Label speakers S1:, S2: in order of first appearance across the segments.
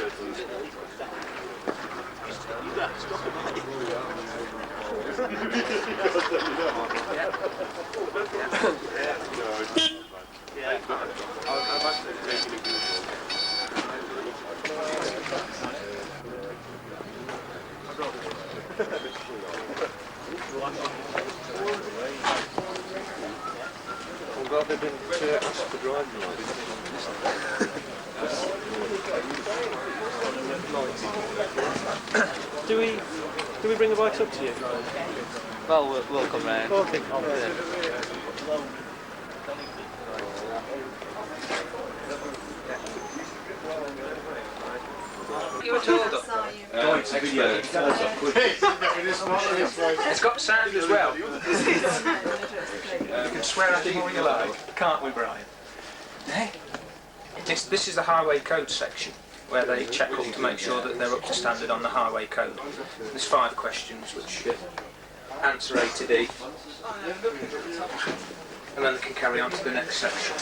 S1: I'm glad they've been asked for driving Do we bring the bikes up to you?
S2: Well, we'll come round.
S1: Okay.
S3: You were told up. It's got sound as well. You can swear at him all you like, can't we, Brian? This is the highway code section, where they check up to make sure that they're up to standard on the highway code. There's 5 questions which answer A to D, and then they can carry on to the next section.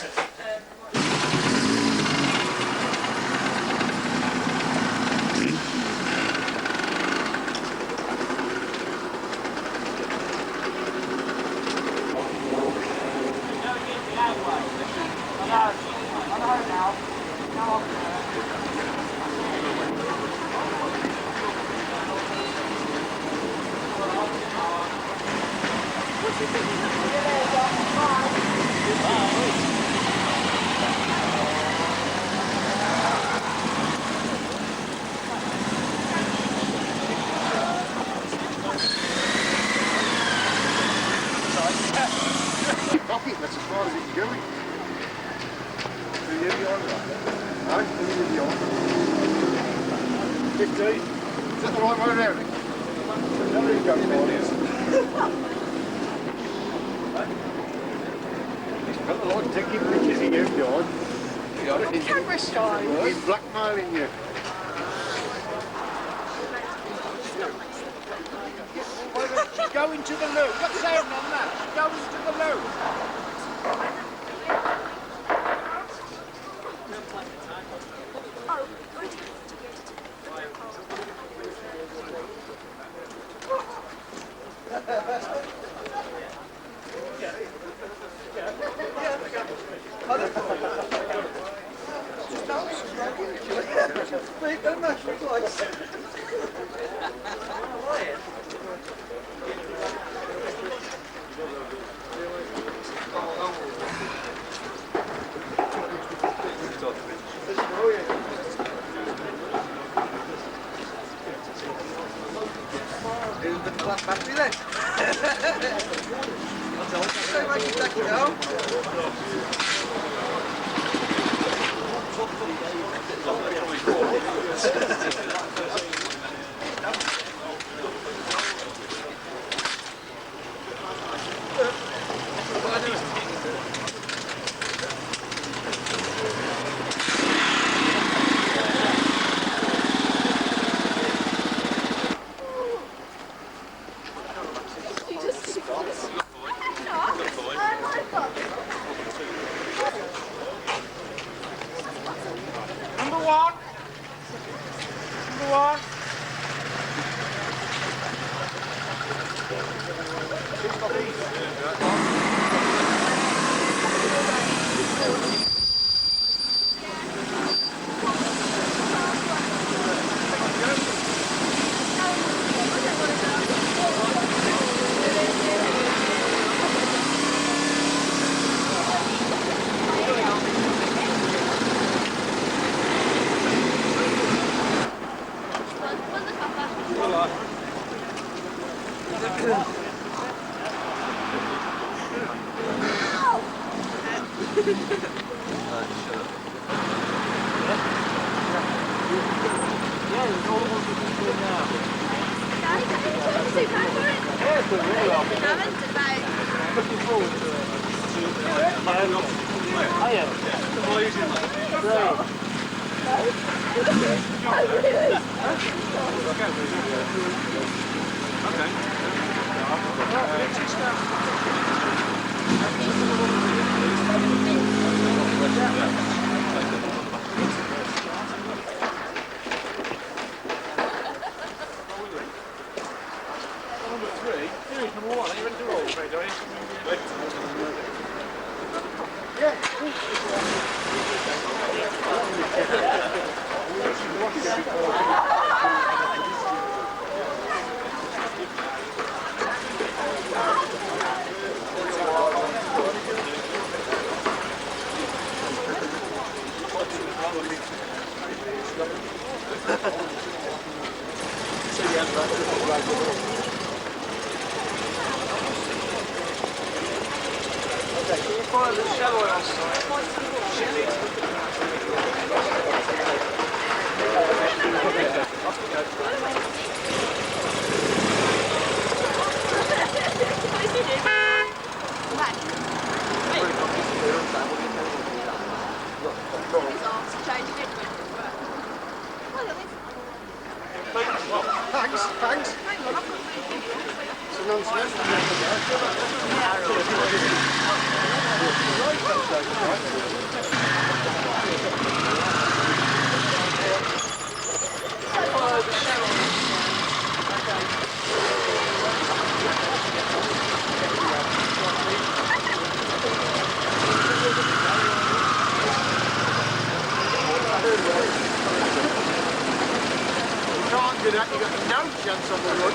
S4: That's as far as it can go. Are you beyond that? No? Are you beyond? 15? Is that the right way around it? There you go, boys. Got the lot taking pictures of you, John. You got it?
S5: Camera shy.
S4: He's blackmailing you.
S5: She's going to the loo. What's saying on that? She's going to the loo.
S6: Battery then. So much is that, you know?
S3: Follow the shell oil sign.
S4: Thanks, thanks. It's a nonsense. You can't do that, you've got no chance on the run.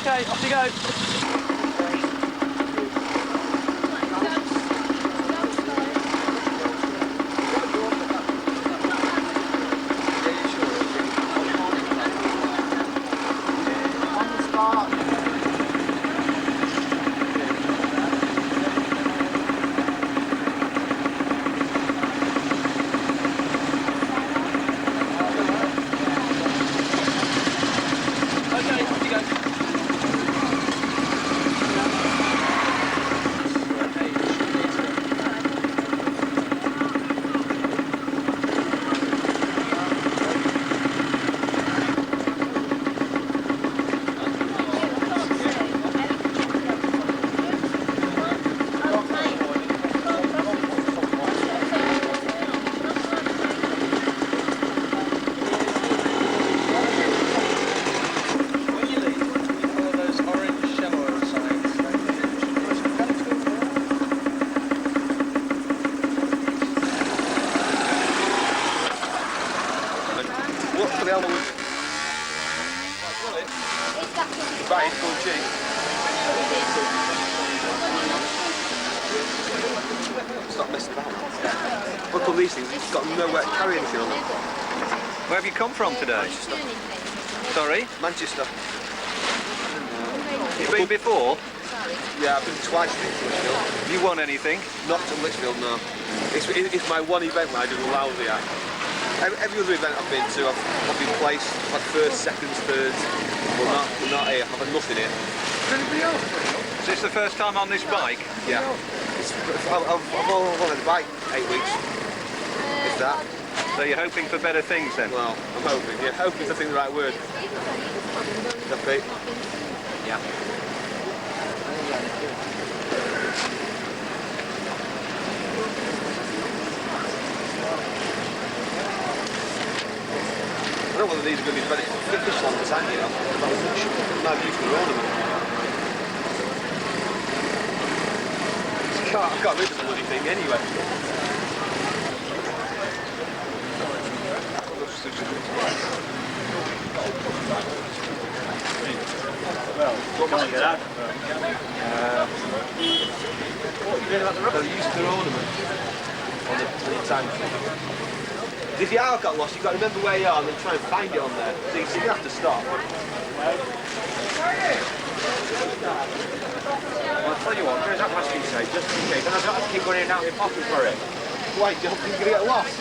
S2: Okay, off you go.
S1: yellow one. Right, it's going cheap. Stop messing about. Look on these things, you've got nowhere to carry anything on them.
S2: Where have you come from today? Sorry?
S1: Manchester.
S2: You been before?
S1: Yeah, I've been twice to Lichfield.
S2: Have you won anything?
S1: Not to Lichfield, no. It's my one event where I do lousy at. Every other event I've been to, I've been placed, like first, seconds, thirds. But not here, I've had nothing here.
S2: Is this the first time on this bike?
S1: Yeah. I've only on the bike 8 weeks. It's that.
S2: So you're hoping for better things then?
S1: Well, I'm hoping, yeah. Hoping's I think the right word. That bit.
S2: Yeah.
S1: I don't know whether these are going to be better for this long as I, you know. Not used to ornament. I can't rid of the bloody thing anyway.
S5: Well, can't get out.
S1: What are you doing about the rubber? They're using their ornament on the tank. If your hour got lost, you've got to remember where you are and then try and find it on there. So you're going to have to stop.
S5: Well, I'll tell you what, there's that last piece safe, just in case, and I've got to keep going in and out of my pocket for it.
S1: Why, do you think you're going to get lost?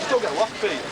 S1: Still get lost, Pete.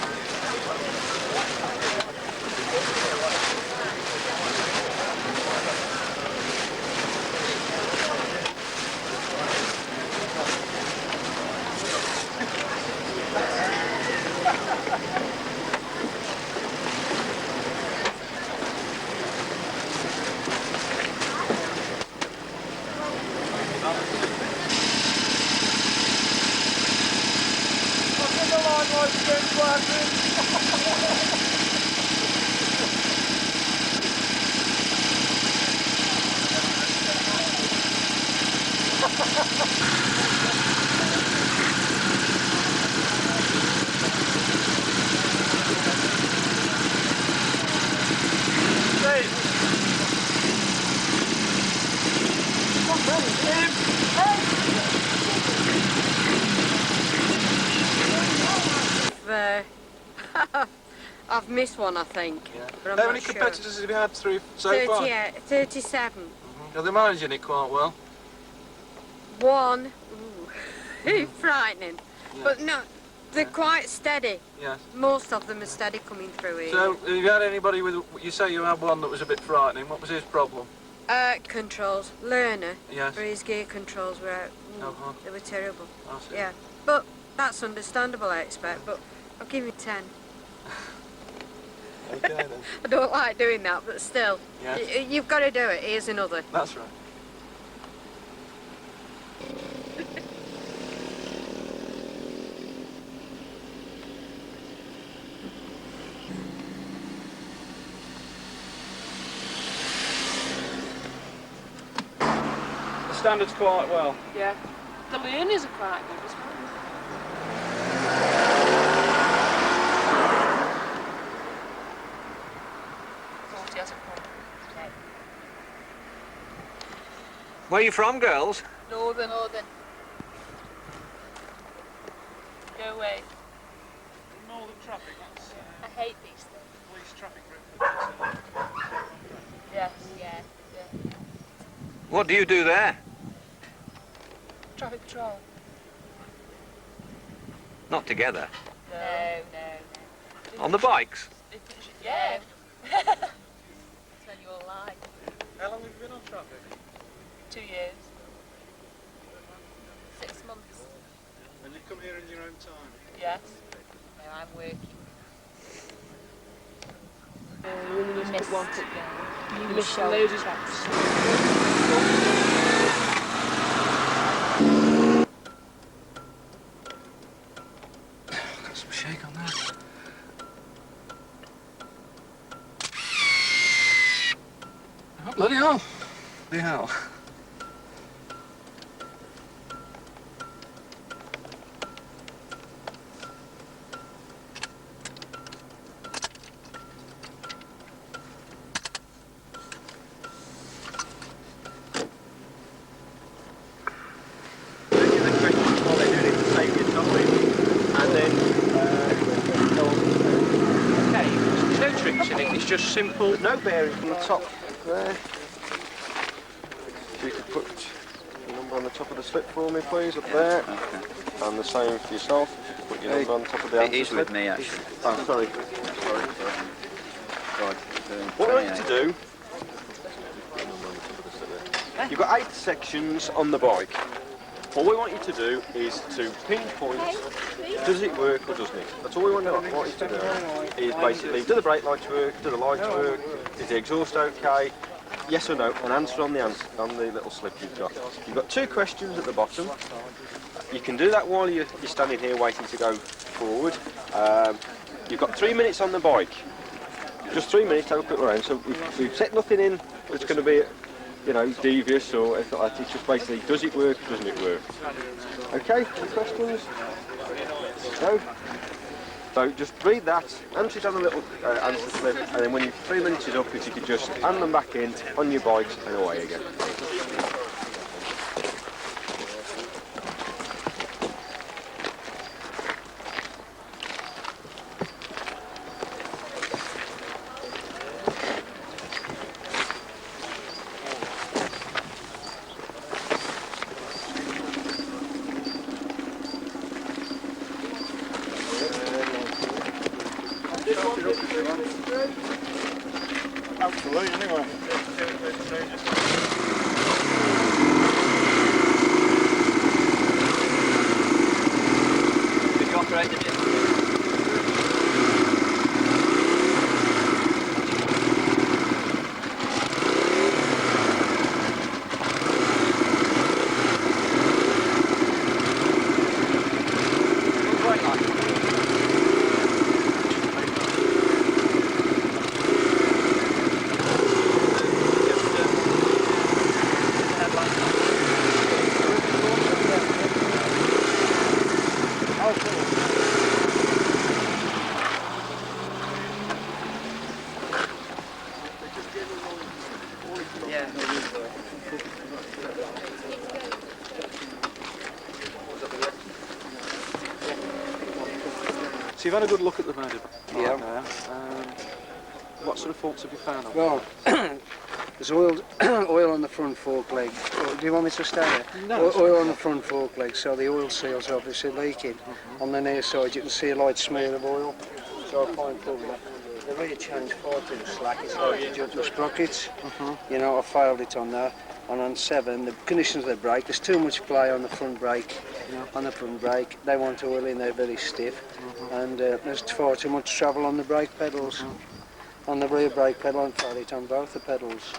S7: I've missed one, I think.
S1: Yeah.
S7: But I'm
S1: How
S7: not
S1: many
S7: sure.
S1: competitors have you had through so far?
S7: 37.
S1: Are they managing it quite well?
S7: One, ooh, frightening.
S1: Yeah.
S7: But no, they're quite steady.
S1: Yes.
S7: Most of them are steady coming through here.
S1: So, have you had anybody with, you say you had one that was a bit frightening, what was his problem?
S7: Controls, learner,
S1: Yes.
S7: for his gear controls were, they were terrible.
S1: I see.
S7: Yeah, but that's understandable, I expect, but I'll give you 10.
S1: Okay then.
S7: I don't like doing that, but still,
S1: Yes.
S7: you've got to do it. Here's another.
S1: That's right.
S2: The standard's quite well.
S8: Yeah. The learners are quite good as well.
S2: Where are you from, girls?
S8: Northern. Go away.
S5: Northern traffic, that's
S8: I hate these things.
S5: police traffic route.
S8: Yes. Yeah.
S2: What do you do there?
S8: Traffic patrol.
S2: Not together.
S8: No.
S2: On the bikes?
S8: Yeah. Tell you all lie.
S5: How long have you been on traffic?
S8: 2 years. 6 months.
S5: And you come here in your own time?
S8: Yes. No, I'm working.
S9: You missed one.
S8: You missed loads of tracks.
S1: Got some shake on that. Oh, bloody hell. Bloody hell.
S3: just simple.
S1: No bearing from the top there. If you could put the number on the top of the slip for me, please, up there.
S2: Okay.
S1: And the same for yourself. If you could put your number on top of the
S2: It
S1: answer
S2: is
S1: slip.
S2: with me actually.
S1: Oh, sorry.
S2: Right.
S1: What I want you to do, you've got 8 sections on the bike. What we want you to do is to pinpoint, does it work or doesn't it? That's all we want you to do, is basically, do the brake lights work, do the lights work, is the exhaust okay, yes or no, and answer on the little slip you've got. You've got 2 questions at the bottom. You can do that while you're standing here waiting to go forward. You've got 3 minutes on the bike. Just 3 minutes to have a quick around. So we've set nothing in that's going to be, you know, devious or anything like that. It's just basically, does it work, doesn't it work? Okay, any questions? No? So just read that, answer it on a little answer slip, and then when your 3 minutes is up, if you could just hand them back in on your bikes and away again.
S4: Absolutely, anyway.
S2: Did you operate the
S10: So you've had a good look at the motor
S5: Yeah.
S10: now. What sort of faults have you found on it?
S5: Well, there's oil on the front fork leg. Do you want me to stay there?
S10: No.
S5: Oil on the front fork leg, so the oil seal's obviously leaking. On the near side you can see a light smear of oil. So I find probably the rear chain's far too slack. It's like to judge the sprockets. You know, I failed it on that. And on 7, the conditions of the brake, there's too much play on the front brake. On the front brake, they want oil in, they're very stiff. And there's far too much travel on the brake pedals. On the rear brake pedal, and failed it on both the pedals.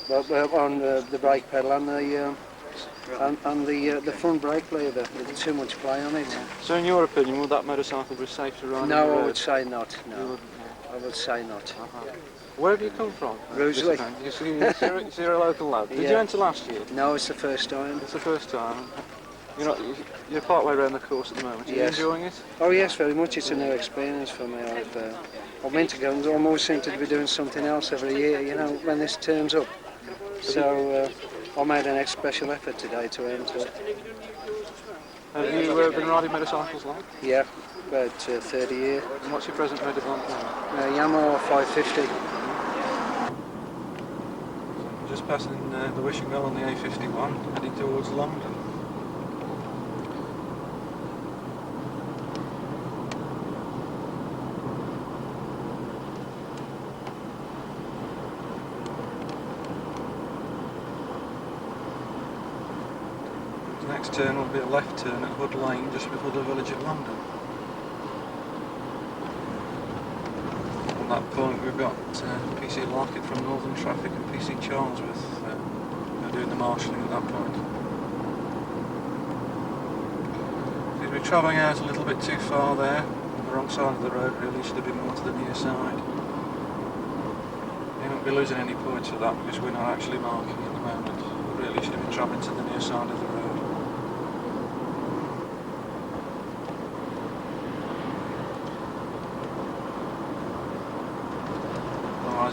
S5: But on the brake pedal and the front brake lever, there's too much play on it.
S10: So in your opinion, would that motorcycle be safe to ride on the
S5: No,
S10: road?
S5: I would say not. No, I would say not.
S10: Where have you come from?
S5: Ruisley.
S10: You're a local lad. Did you enter last year?
S5: No, it's the first time.
S10: It's the first time. You're part way around the course at the moment. Are you enjoying it?
S5: Oh yes, very much. It's a new experience for me. I've meant to go, and I always seem to be doing something else every year, you know, when this turns up. So I made an special effort today to enter.
S10: Have you been riding motorcycles long?
S5: Yeah, about 30 years.
S10: And what's your present motor bike now?
S5: Yamaha 550.
S10: Just passing the Wishing Well on the A51, heading towards London. The next turn will be a left turn at Hood Lane, just before the village of London. At that point we've got PC Larkett from Northern Traffic and PC Charlesworth doing the marshalling at that point. We're travelling out a little bit too far there, on the wrong side of the road really, should have been more to the near side. We won't be losing any points for that because we're not actually marking at the moment. We really should have been travelling to the near side of the road.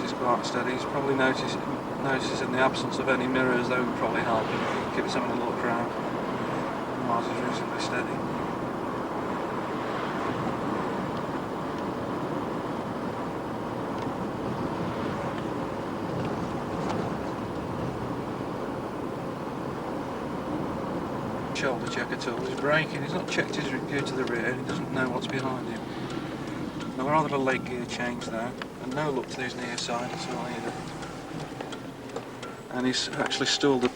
S10: It's quite steady. He's probably noticing the absence of any mirrors, though would probably help him keep having a look round. Otherwise he's reasonably steady. shoulder check at all. He's braking, he's not checked his gear to the rear, and he doesn't know what's behind him. Now we're on a leg gear change there, and no look to his near side at all either. And he's actually stalled the...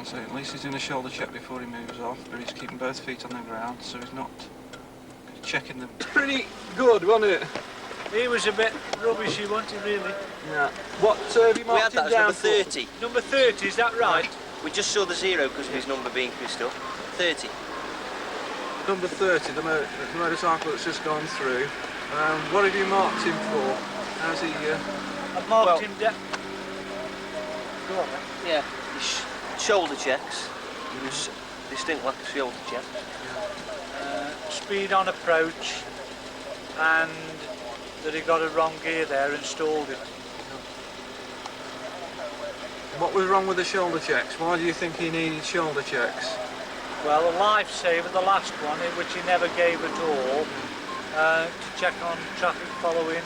S10: So at least he's doing a shoulder check before he moves off, but he's keeping both feet on the ground, so he's not checking them. Pretty good, wasn't it?
S11: He was a bit rubbishy, wasn't he, really?
S10: Yeah. What have you
S12: We had
S10: marked
S12: that
S10: him
S12: as
S10: down
S12: number
S10: for?
S12: 30.
S11: Number 30, is that right?
S12: We just saw the 0 because of his number being Crystal. 30.
S10: Number 30, the motorcycle that's just gone through. What have you marked him for? How's he...
S11: I've marked him down.
S12: Go on, then. Yeah. His shoulder checks. Distinct lack of shoulder checks.
S11: Speed on approach, and that he got a wrong gear there and stalled it.
S10: What was wrong with the shoulder checks? Why do you think he needed shoulder checks?
S11: Well, a lifesaver, the last one, which he never gave at all, to check on traffic following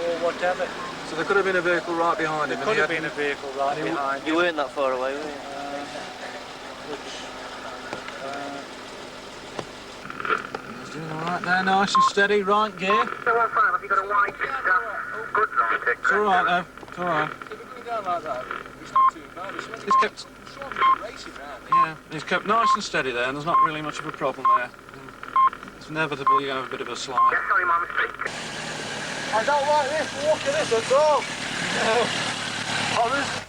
S11: or whatever.
S10: So there could have been a vehicle right behind him.
S11: There could have been a vehicle right behind him.
S12: You weren't that far away, were you?
S10: He's doing alright there, nice and steady, right gear.
S4: So what time? Have you got a white goods on tick?
S10: It's alright though, it's alright.
S4: If you're going down like that, it's not too bad.
S10: He's kept... Yeah, he's kept nice and steady there, and there's not really much of a problem there. It's inevitable you have a bit of a slide.
S4: Yeah, sorry, my mistake.
S5: I don't like this walk of this at all. No. Honest.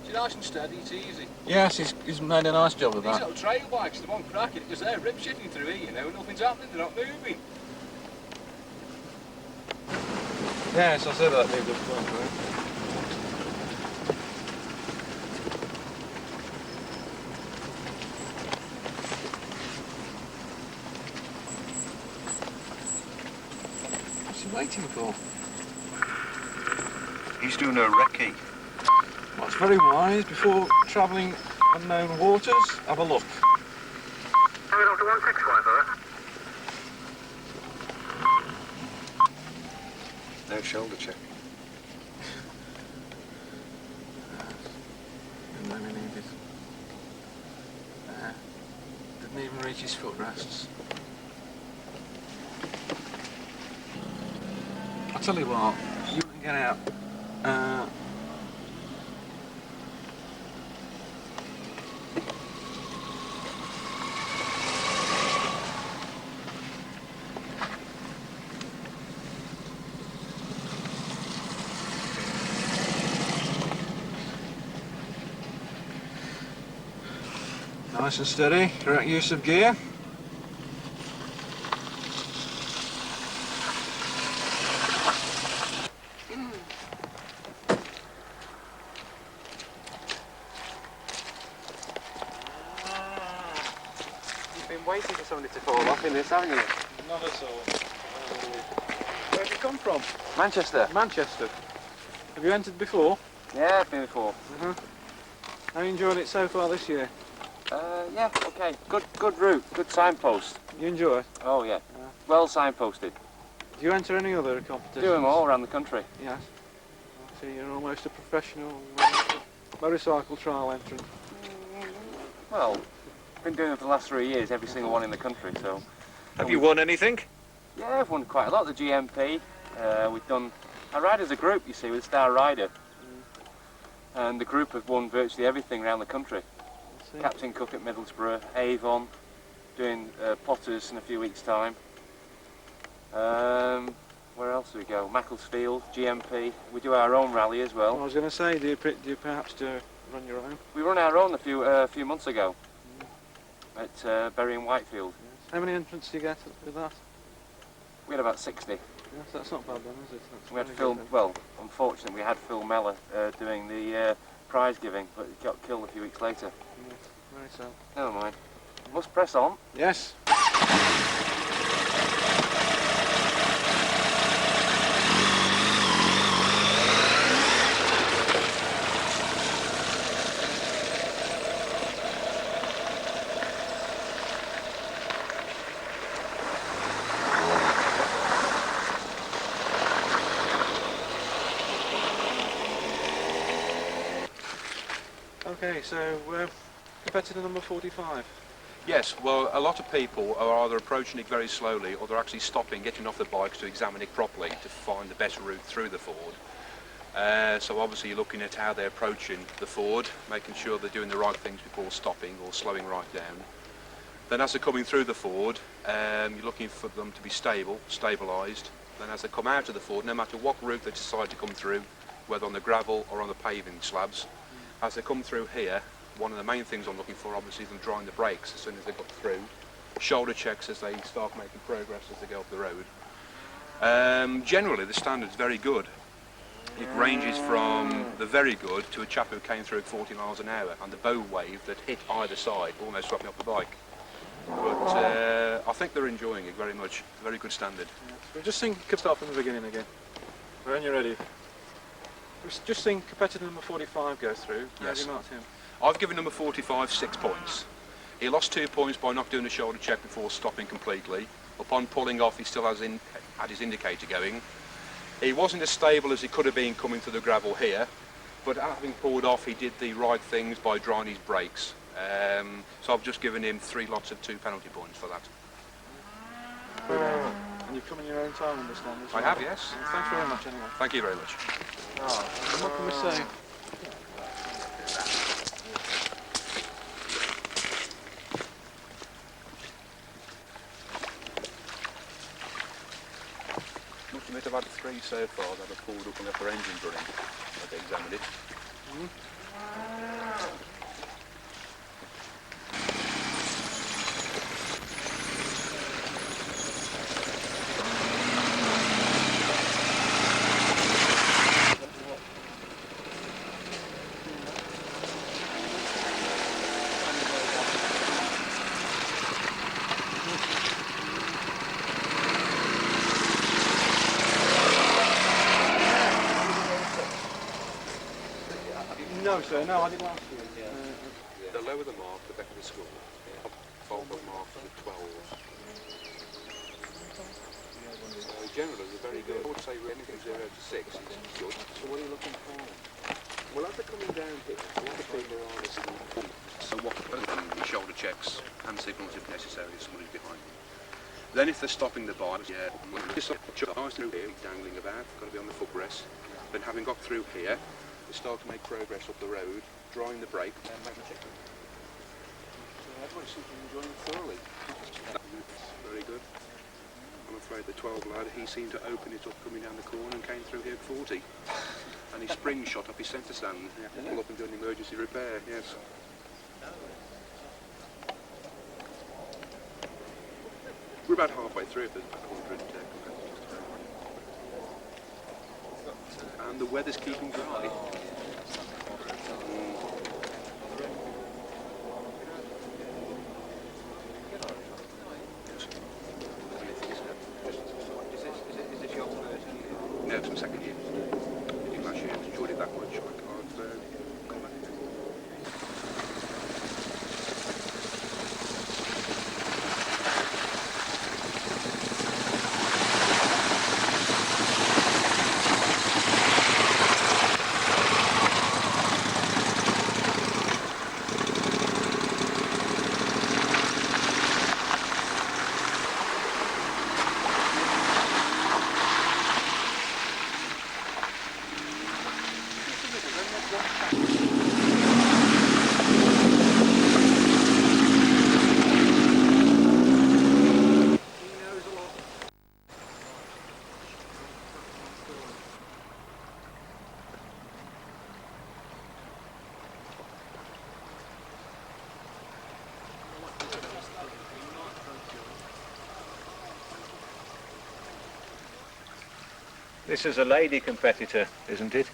S4: It's nice and steady, it's easy.
S10: Yes, he's made a nice job of
S4: These
S10: that.
S4: little trail bikes, the one cracking, because they're rip shitting through here, you know, nothing's happening, they're not moving.
S10: Yes, I said that'd be a good point, right? What's he waiting for?
S2: He's doing a recce.
S10: Well, it's very wise. Before travelling unknown waters, have a look.
S4: Hang it on to 165, alright?
S2: No shoulder check.
S10: And then he needed. Didn't even reach his footrests. I'll tell you what, you can get out. Nice and steady, correct use of gear.
S1: You've been waiting for somebody to fall off in this, haven't you?
S10: Not at all.
S1: Where have you come from?
S10: Manchester. Manchester. Have you entered before?
S1: Yeah, I've been before.
S10: How are you enjoying it so far this year?
S1: Yeah, okay. Good route, good signpost.
S10: You enjoy it?
S1: Oh yeah, well signposted.
S10: Do you enter any other competitions?
S1: Do them all around the country.
S10: Yes. So you're almost a professional motorcycle trial entrant.
S1: Well, been doing it for the last 3 years, every single one in the country, so...
S2: Have you won anything?
S1: Yeah, I've won quite a lot. The GMP, we've done... I ride as a group, you see, with Star Rider. And the group have won virtually everything around the country. Captain Cook at Middlesbrough, Avon, doing Potters in a few weeks' time. Where else do we go? Macclesfield, GMP. We do our own rally as well.
S10: I was going to say, do you perhaps run your own?
S1: We run our own a few months ago at Bury in Whitefield.
S10: Yes. How many entrants do you get with that?
S1: We had about 60.
S10: Yes, that's not bad then, is it? That's
S1: We had
S10: very
S1: Phil,
S10: good then.
S1: well, unfortunately we had Phil Mellor doing the prize giving, but he got killed a few weeks later.
S10: Yes, very sad.
S1: Never mind. Must press on.
S10: Yes. Okay, so competitor number 45.
S13: Yes, well, a lot of people are either approaching it very slowly or they're actually stopping, getting off the bikes to examine it properly to find the best route through the ford. So obviously you're looking at how they're approaching the ford, making sure they're doing the right things before stopping or slowing right down. Then as they're coming through the ford, you're looking for them to be stabilised. Then as they come out of the ford, no matter what route they decide to come through, whether on the gravel or on the paving slabs, as they come through here, one of the main things I'm looking for obviously is them drying the brakes as soon as they got through, shoulder checks as they start making progress as they go up the road. Generally the standard's very good. It ranges from the very good to a chap who came through at 40 miles an hour and the bow wave that hit either side almost swept me off the bike. But I think they're enjoying it very much. Very good standard.
S10: Yeah. We'll just start from the beginning again. When you're ready. Just sing competitor number 45 go through. How have you marked him?
S13: I've given number 45 6 points. He lost 2 points by not doing a shoulder check before stopping completely. Upon pulling off, he still had his indicator going. He wasn't as stable as he could have been coming to the gravel here, but having pulled off, he did the right things by drying his brakes. So I've just given him 3 lots of 2 penalty points for that.
S10: And you've come in your own time, I understand.
S13: I have, yes.
S10: Well, thanks very much anyway.
S13: Thank you very much.
S10: What can we say?
S13: Must admit I've had 3 so far that have pulled up and left their engines running. I've examined it.
S10: No, sir, no, I didn't ask you.
S13: The lower the mark, the better the score. 12 mark for the 12. So generally they're very good. I would say anything 0 to 6 is good. So what are you looking for? Well, as they're coming down here, a lot of people are listening. So what shoulder checks, hand signals if necessary if somebody's behind them. Then if they're stopping the bike, just eyes through here, dangling about, got to be on the footrest. Then having got through here, they start to make progress up the road, drying the brake and making a check. So everybody seems to be enjoying it thoroughly. Very good. I'm afraid the 12 lad, he seemed to open it up coming down the corner and came through here at 40. And his spring shot up his centre stand. He had to pull up and do an emergency repair, yes. We're about halfway through if there's about 100 competitors. And the weather's keeping dry. Is this your first year? No, it's my second year. I did last year, enjoyed it that much. I've gone back.
S2: This is a lady competitor, isn't it?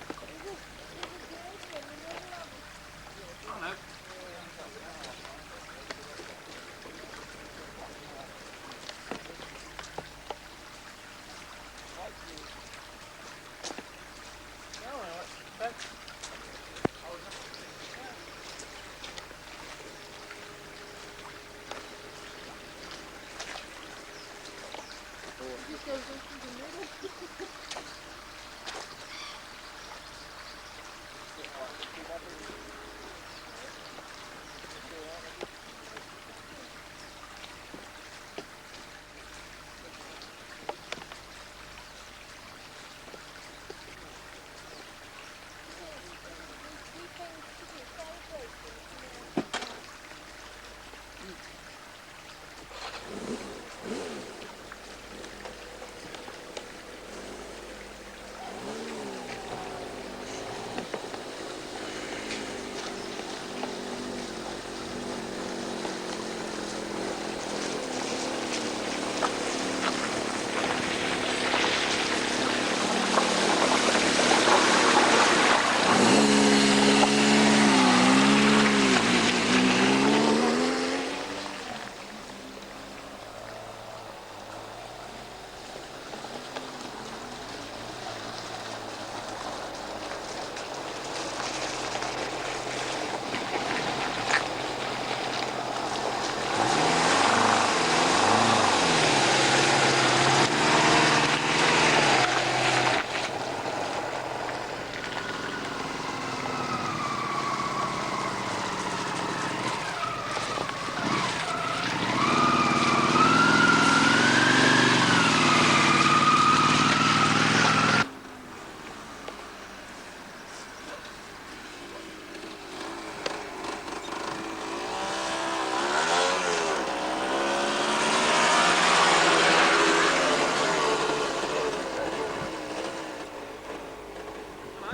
S12: The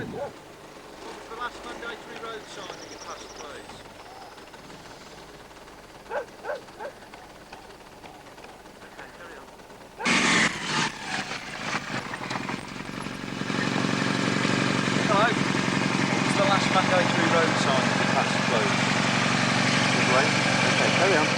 S12: last mandatory road sign that you passed, please. Hello. What's the last mandatory road sign that you passed, please? Good way. Okay, carry on.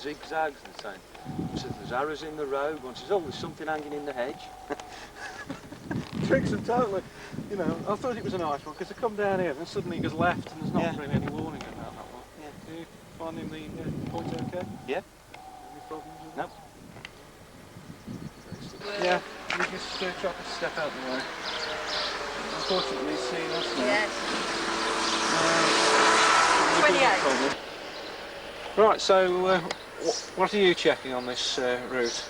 S12: Zigzags and saying, once there's arrows in the road, once there's always something hanging in the hedge.
S10: Tricks them totally. You know, I thought it was a nice one because they come down here and suddenly it goes left and there's not really any warning about that one.
S12: Yeah.
S10: Do you finding the point okay?
S12: Yeah.
S10: Any problems with
S12: Nope.
S10: Yeah, we just try to step out the way. Unfortunately, he's seen us now.
S7: Yes. 28.
S10: Right, so what are you checking on this route?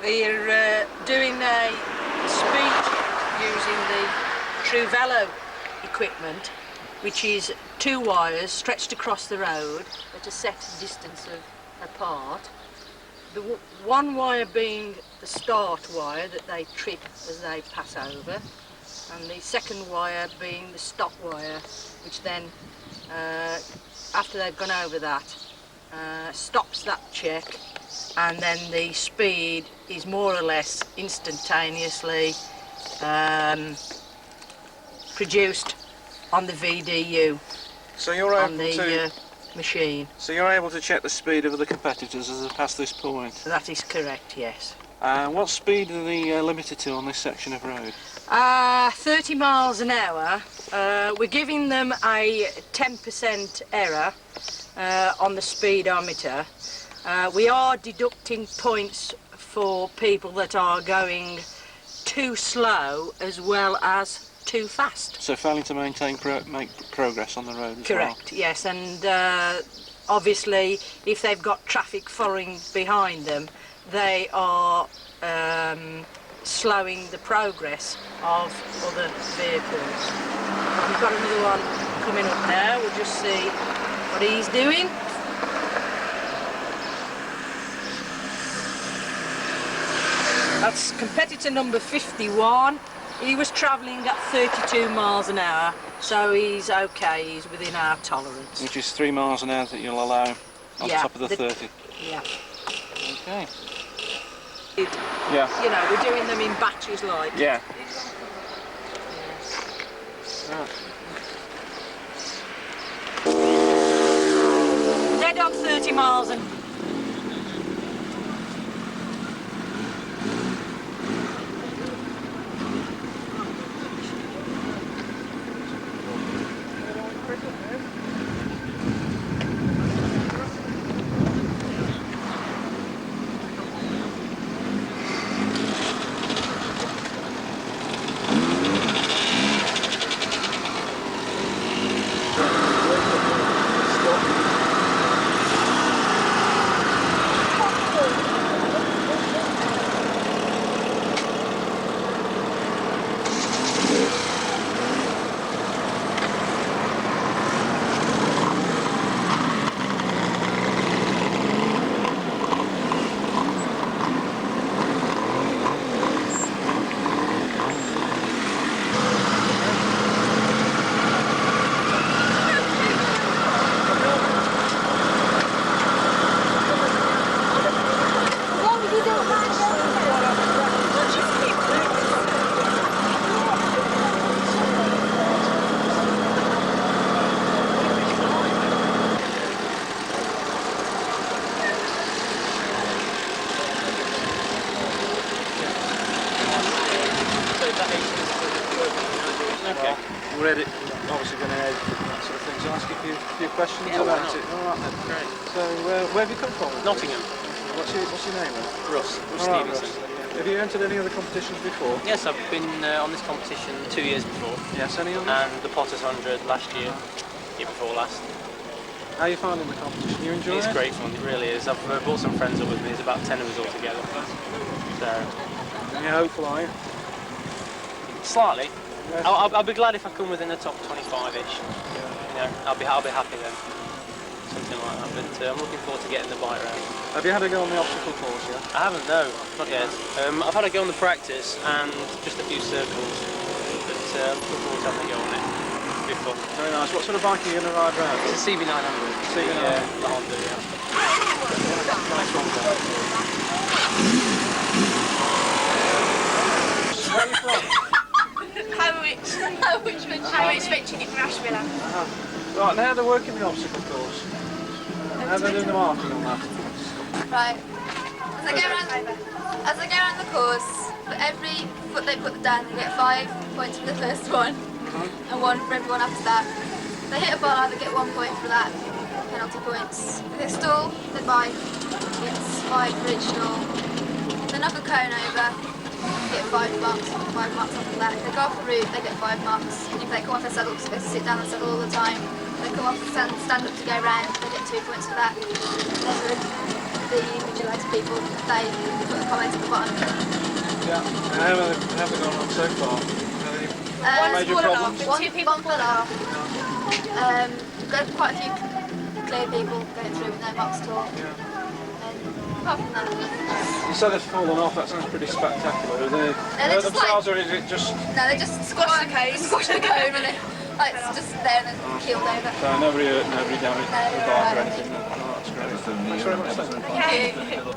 S7: We're doing a speed using the True Velo equipment, which is 2 wires stretched across the road at a set distance apart. The one wire being the start wire that they trip as they pass over, and the second wire being the stop wire, which then, after they've gone over that, stops that check, and then the speed is more or less instantaneously produced on the VDU.
S10: So you're
S7: on the machine.
S10: So you're able to check the speed of the competitors as they pass this point?
S7: That is correct, yes.
S10: What speed are they limited to on this section of road?
S7: 30 miles an hour. We're giving them a 10% error on the speedometer. We are deducting points for people that are going too slow as well as too fast.
S10: So failing to make progress on the road as
S7: Correct, yes, and obviously if they've got traffic following behind them, they are slowing the progress of other vehicles. We've got another one coming up now. We'll just see what he's doing. That's competitor number 51. He was travelling at 32 miles an hour, so he's okay, he's within our tolerance.
S10: Which is 3 miles an hour that you'll allow on top of the 30.
S7: Yeah.
S10: Okay.
S7: Yeah. You know, we're doing them in batches like.
S10: Yeah.
S7: Dead on 30 miles an hour.
S10: we're obviously going to aid that sort of thing, so I'll ask you a few questions about it. Alright then. Great. So, where have you come from?
S14: Nottingham.
S10: What's your name then?
S14: Russ
S10: Alright,
S14: Stevenson.
S10: Russ. Have you entered any other competitions before?
S14: Yes, I've been on this competition 2 years before.
S10: Yes, any others?
S14: And the Potters 100 last year, year before last.
S10: How are you finding the competition? You enjoy it?
S14: It's great fun, it really is. I've brought some friends up with me, there's about 10 of us all together. So,
S10: you're hopeful, are you?
S14: Slightly.
S10: Yes.
S14: I'll be glad if I come within the top 25-ish. You know, I'll be happy then. Something like that. But I'm looking forward to getting the bike round.
S10: Have you had a go on the obstacle course yet?
S14: I haven't, no, not yet. I've had a go on the practice and just a few circles. But I'm looking forward to having a go on it. It'll be fun.
S10: Very nice. What sort of bike are you going to ride round?
S14: It's a CB900. The Honda, yeah. Nice one.
S10: Where are you from?
S8: Howich Richard in Rashville.
S10: Right, now they're working the obstacle course. How are they doing the marking on that?
S15: Right. As I go around the course, for every foot they put down, they get 5 points for the first one, and 1 for everyone after that. If they hit a bar, they get 1 point for that, penalty points. If they stall the bike, it's 5 for each stall. If they knock a cone over, they get 5 marks after that. If they go off the route, they get 5 marks. And if they come off the saddle, because they sit down the saddle all the time, they come off the stand up to go round, they get 2 points for that. Then the invigilator people, they put a comment at the bottom.
S10: Yeah, and how have they gone on so far? Major problems?
S15: One fell off. Got quite a few clear people going through with no marks at all. Apart from that.
S10: You said they've fallen off, that sounds pretty spectacular. Are they hurt themselves or is it just...
S15: No, they just squash the cone and it's just there and then keeled over.
S10: So nobody hurt, nobody damaged the bike or anything?
S15: No.
S10: Oh, that's great. Thanks very much then.
S15: Thank you.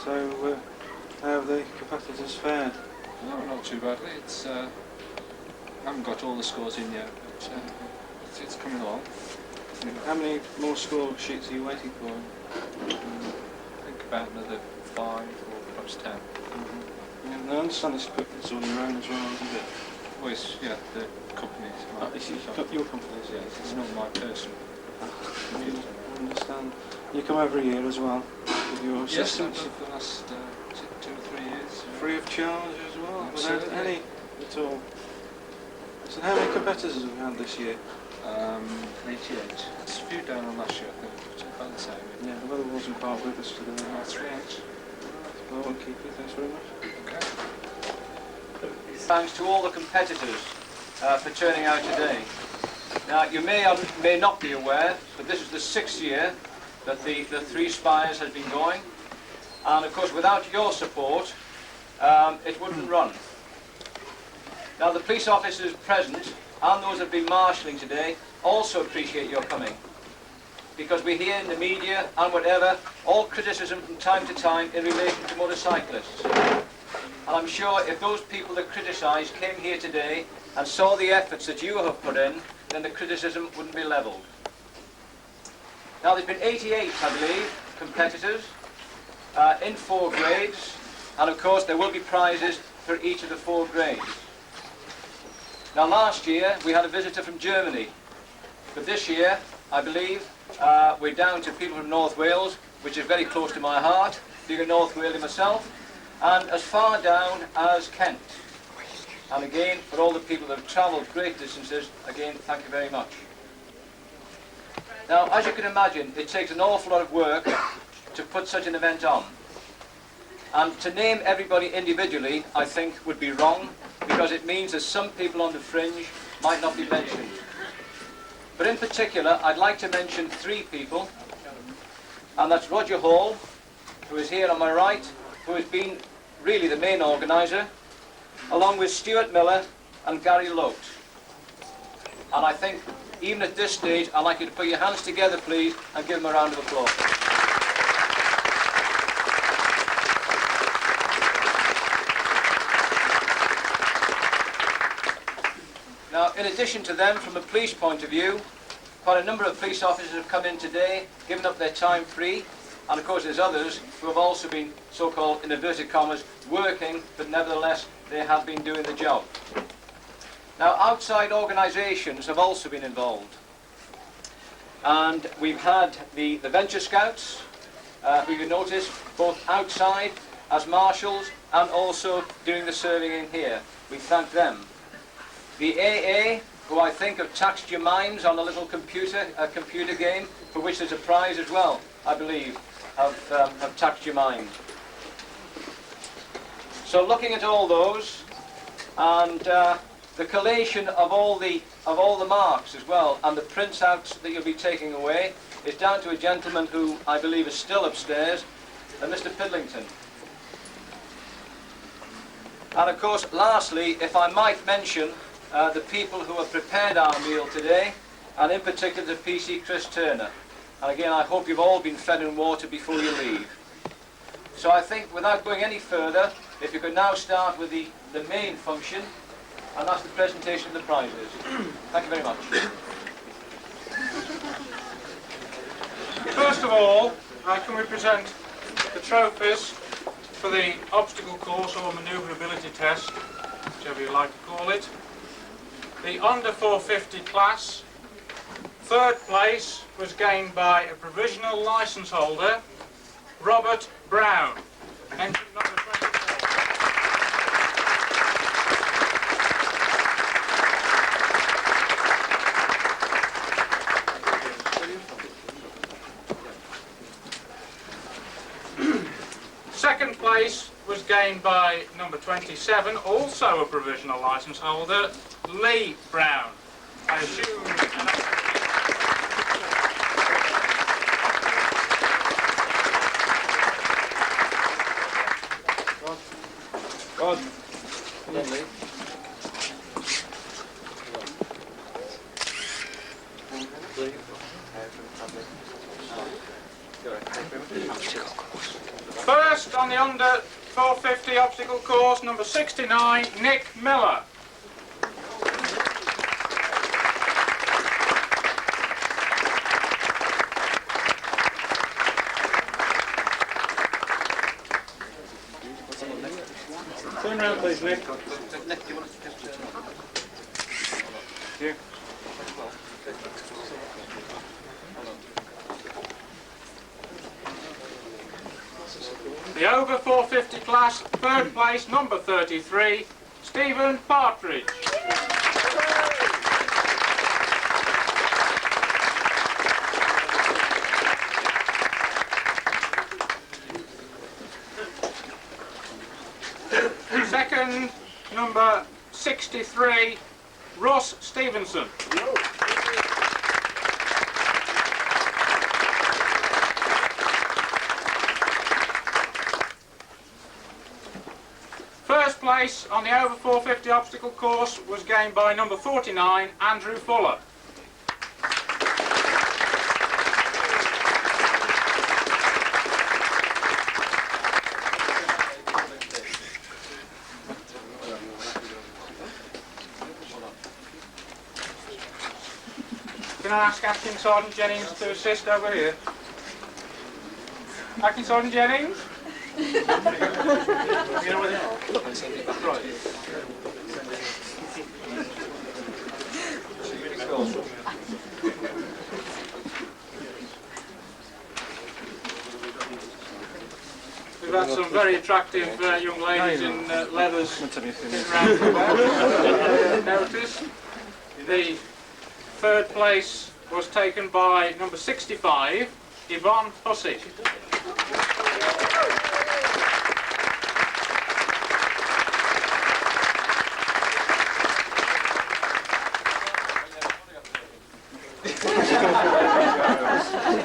S10: So, how have the competitors fared?
S12: No, not too badly. It's I haven't got all the scores in yet, but it's coming along.
S10: How many more score sheets are you waiting for?
S12: I think about another 5 or perhaps 10.
S10: Yeah, and I understand it's on your own as well, isn't it?
S12: Well, it's, yeah, the company's.
S10: It's your company's,
S12: yeah, it's not my personal.
S10: I understand. You come every year as well with your
S12: Yes,
S10: assistants?
S12: for the last 2 or 3 years.
S10: Free of charge as well,
S12: Absolutely.
S10: without any at all. So how many competitors have we had this year?
S12: 88. It's a few down on last year, I think, which I can't say.
S10: Yeah, the weather wasn't quite with us today.
S12: 3 inches.
S10: Well, I won't keep you, thanks very much.
S12: Okay.
S16: Thanks to all the competitors for turning out today. Now, you may or may not be aware, but this is the 6th year that the 3 Spires has been going. And of course, without your support, it wouldn't run. Now, the police officers present and those that have been marshalling today also appreciate your coming. Because we hear in the media and whatever, all criticism from time to time in relation to motorcyclists. And I'm sure if those people that criticise came here today and saw the efforts that you have put in, then the criticism wouldn't be levelled. Now, there's been 88, I believe, competitors in 4 grades, and of course there will be prizes for each of the 4 grades. Now, last year we had a visitor from Germany, but this year, I believe, we're down to people from North Wales, which is very close to my heart, being a North Walean myself, and as far down as Kent. And again, for all the people that have travelled great distances, again, thank you very much. Now, as you can imagine, it takes an awful lot of work to put such an event on. And to name everybody individually, I think, would be wrong, because it means that some people on the fringe might not be mentioned. But in particular, I'd like to mention 3 people, and that's Roger Hall, who is here on my right, who has been really the main organiser, along with Stuart Miller and Gary Loat. And I think, even at this stage, I'd like you to put your hands together, please, and give them a round of applause. Now, in addition to them, from a police point of view, quite a number of police officers have come in today, given up their time free, and of course there's others who have also been so-called, in inverted commas, working, but nevertheless they have been doing the job. Now, outside organisations have also been involved, and we've had the Venture Scouts, who you notice both outside as marshals and also doing the serving in here. We thank them. The AA, who I think have taxed your minds on a little computer game, for which there's a prize as well, I believe, have taxed your mind. So looking at all those, and the collation of all the marks as well, and the printouts that you'll be taking away, is down to a gentleman who I believe is still upstairs, Mr. Pidlington. And of course, lastly, if I might mention the people who have prepared our meal today, and in particular the PC Chris Turner. And again, I hope you've all been fed and watered before you leave. So I think, without going any further, if you could now start with the main function, and that's the presentation of the prizes. Thank you very much.
S3: First of all, can we present the trophies for the obstacle course or manoeuvrability test, whichever you like to call it. The under 450 class, 3rd place was gained by a provisional licence holder, Robert Brown, entrant number 24. Second place was gained by number 27, also a provisional licence holder, Lee Brown. I assume...
S1: God. Come on, Lee.
S3: First on the under 450 obstacle course, number 69, Nick Miller.
S1: Turn around, please, Nick.
S3: over 450 class, third place, number 33, Stephen Partridge. Second, number 63, Ross Stevenson. First place on the over 450 obstacle course was gained by number 49, Andrew Fuller. Can I ask Acting Sergeant Jennings to assist over here? Acting Sergeant Jennings? You know where they are? That's right. We've had some very attractive young ladies in leathers sitting around the notice. The third place was taken by number 65, Yvonne Hussey.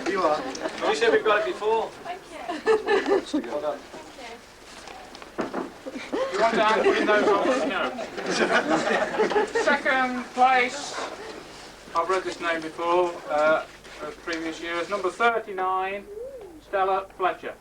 S12: You are. You said we've got it before.
S8: Thank you.
S12: Well done.
S3: You want to hand putting those on? No. Second place, I've read this name before, previous years, number 39, Stella Fletcher.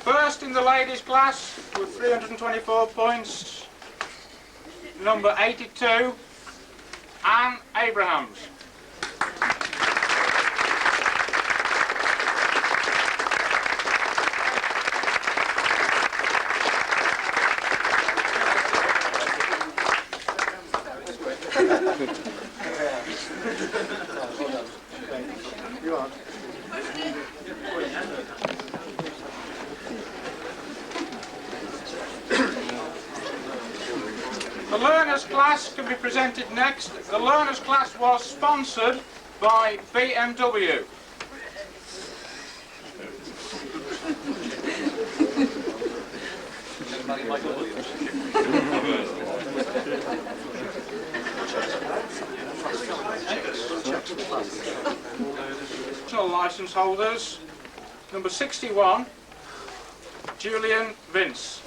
S3: First in the ladies' class with 324 points, number 82, Anne Abrahams.
S12: You are.
S3: The learners class can be presented next. The learners class was sponsored by BMW. National license holders, number 61, Julian Vince.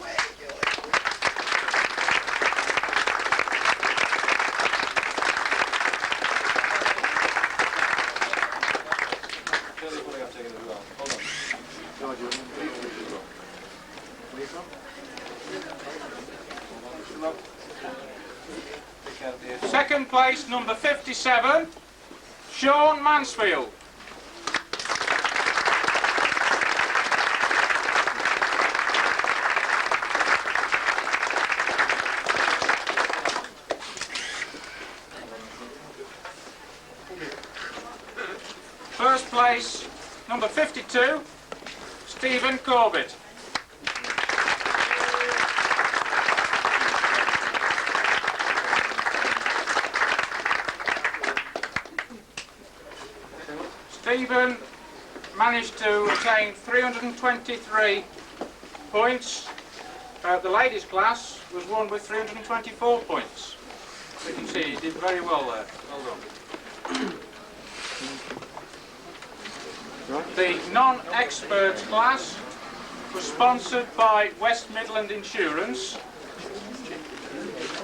S3: Second place, number 57, Sean Mansfield. First place, number 52, Stephen Corbett. Stephen managed to attain 323 points. The ladies' class was won with 324 points. You can see he did very well there. Well done. The non-experts class was sponsored by West Midland Insurance.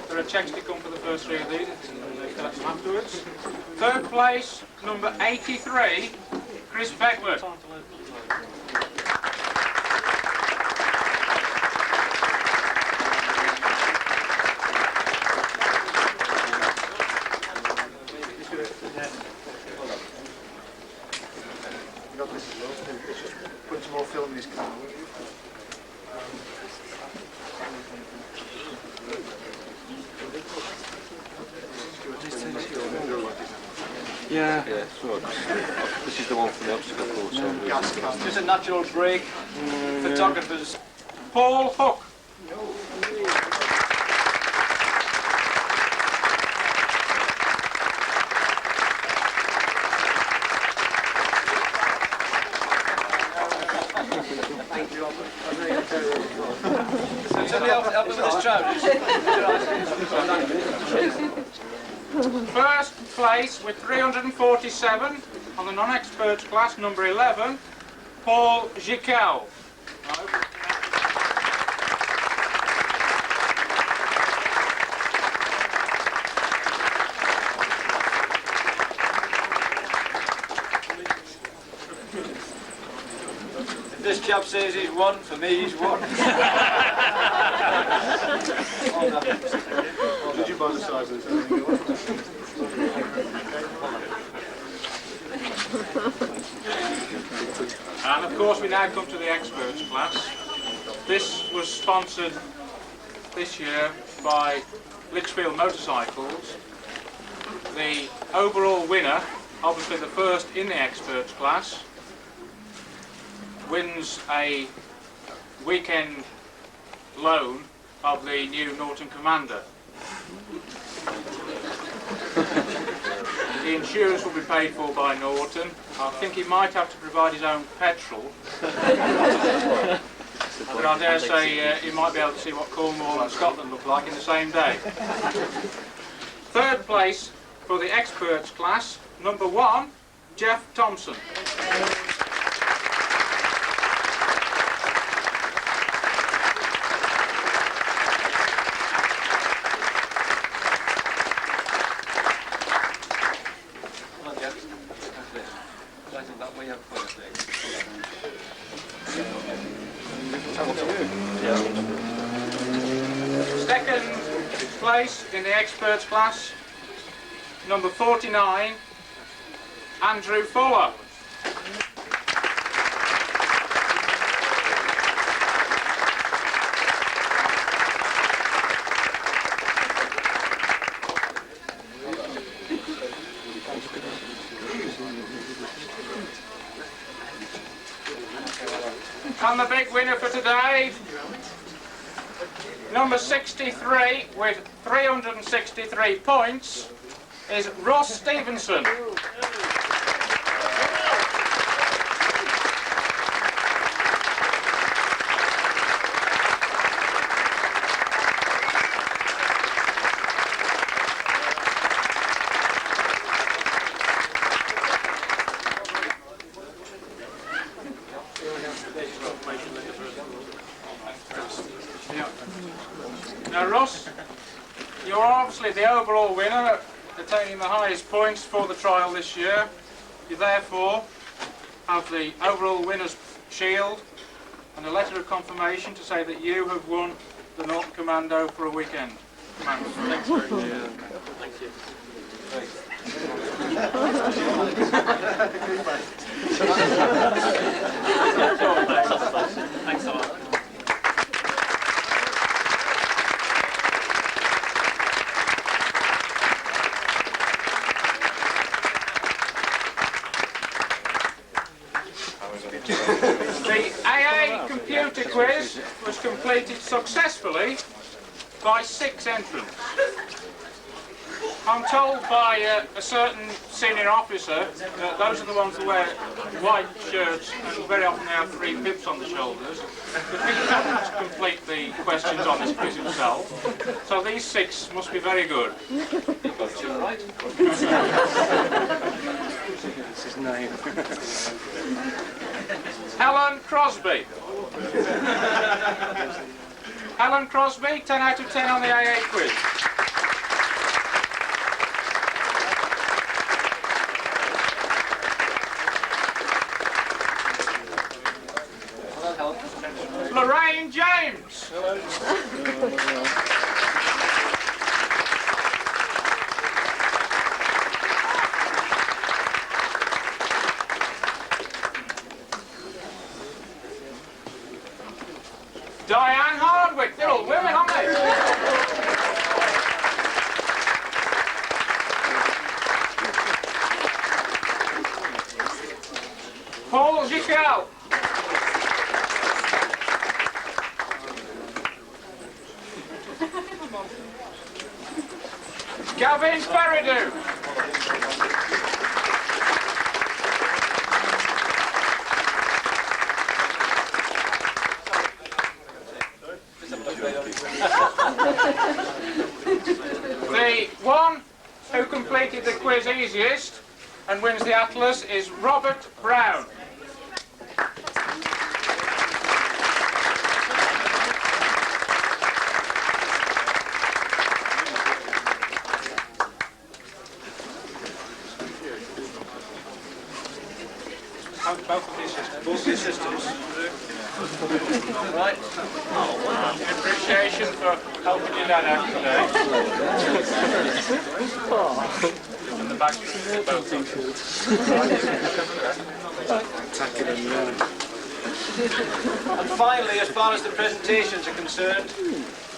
S3: There are checks to come for the first three of these, and they collect them afterwards. Third place, number 83, Chris Beckwood.
S10: his car. Yeah.
S1: Yeah, so this is the one for the obstacle course.
S16: Just a natural break. Photographers.
S3: Paul Hook. First place with 347 on the non-experts class, number 11, Paul Giquelle.
S16: If this chap says he's won, for me he's won.
S4: Did you buy the size of this?
S3: And of course we now come to the experts class. This was sponsored this year by Lichfield Motorcycles. The overall winner, obviously the first in the experts class, wins a weekend loan of the new Norton Commander. The insurance will be paid for by Norton. I think he might have to provide his own petrol. But I dare say he might be able to see what Cornwall and Scotland look like in the same day. Third place for the experts class, number 1, Jeff Thompson. Second place in the experts class, number 49, Andrew Fuller. And the big winner for today, number 63 with 363 points, is Ross Stevenson. Now Ross, you're obviously the overall winner, attaining the highest points for the trial this year. You therefore have the overall winner's shield and a letter of confirmation to say that you have won the Norton Commando for a weekend. Commando. Thanks very much. Thank you. Thanks a lot. The AA computer quiz was completed successfully by 6 entrants. I'm told by a certain senior officer that those are the ones who wear white shirts and very often they have 3 pips on the shoulders. But he couldn't complete the questions on this quiz himself, so these 6 must be very good.
S16: Right.
S5: That's his name.
S3: Helen Crosby. Helen Crosby, 10 out of 10 on the AA quiz. Lorraine James. Paul Giquelle. Gavin Ferridu. The one who completed the quiz easiest and wins the Atlas is Robert Brown.
S16: Both the assistants. Right.
S3: Oh, wow. Appreciation for helping your dad out today. And the back both
S16: And finally, as far as the presentations are concerned,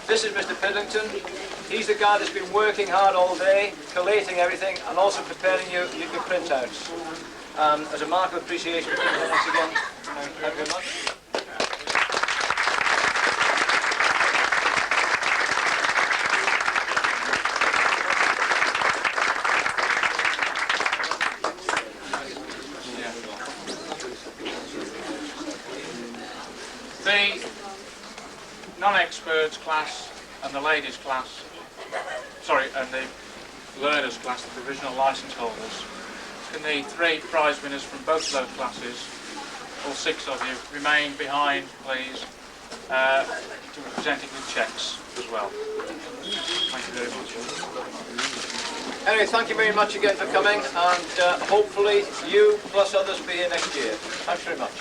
S16: this is Mr. Piddington. He's the guy that's been working hard all day, collating everything, and also preparing your printouts. As a mark of appreciation, once again, thank you very much.
S3: The non-experts class and the ladies class, and the learners class, the provisional licence holders, can the 3 prize winners from both of those classes, all 6 of you, remain behind, please, to be presented with cheques as well. Thank you very much.
S16: Anyway, thank you very much again for coming, and hopefully you plus others will be here next year. Thanks very much.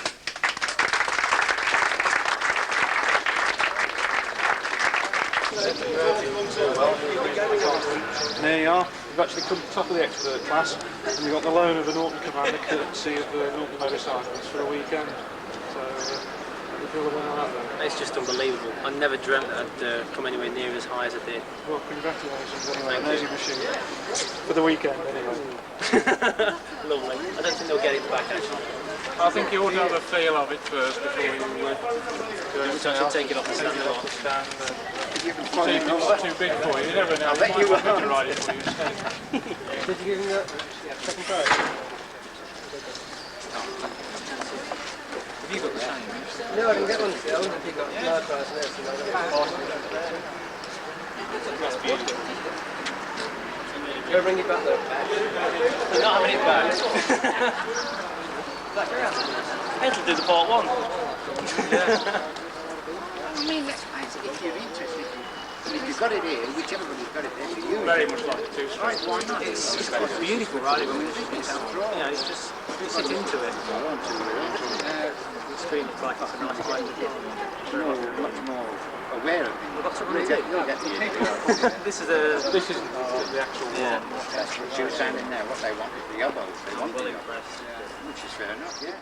S10: There you are. You've actually come top of the expert class, and you've got the loan of an Norton Commander courtesy of Norton Motorcyclists for a weekend. So, how do you feel about that then?
S14: It's just unbelievable. I never dreamt I'd come anywhere near as high as I did.
S10: Well, congratulations anyway, amazing machine. For the weekend anyway.
S14: Lovely. I don't think they'll get it back actually.
S3: I think you ought to have a feel of it first before you
S14: take it off the stand.
S3: See if it's too big for you. You never know.
S5: I bet you
S3: might
S5: won't.
S3: be right for you instead.
S5: Did you give him that second prize?
S12: Have you got the same?
S5: No, I didn't get one. I wonder if you got my prize there.
S14: That's beautiful.
S5: Go bring it back though.
S14: They're not having it back. It'll do the part 1.
S17: I mean, if you're interested, if you've got it here, which everybody's got it there, you use
S3: Very much like a 2-stroke.
S17: Right, why not?
S14: It's beautiful, right? I mean, yeah, it's just sit into it. The screen looks like a nice place.
S17: much more aware of things.
S14: We've got something to do. This is
S3: the actual
S17: one. She was saying in there what they want is the elbows. They want the elbows. Which is fair enough, yeah.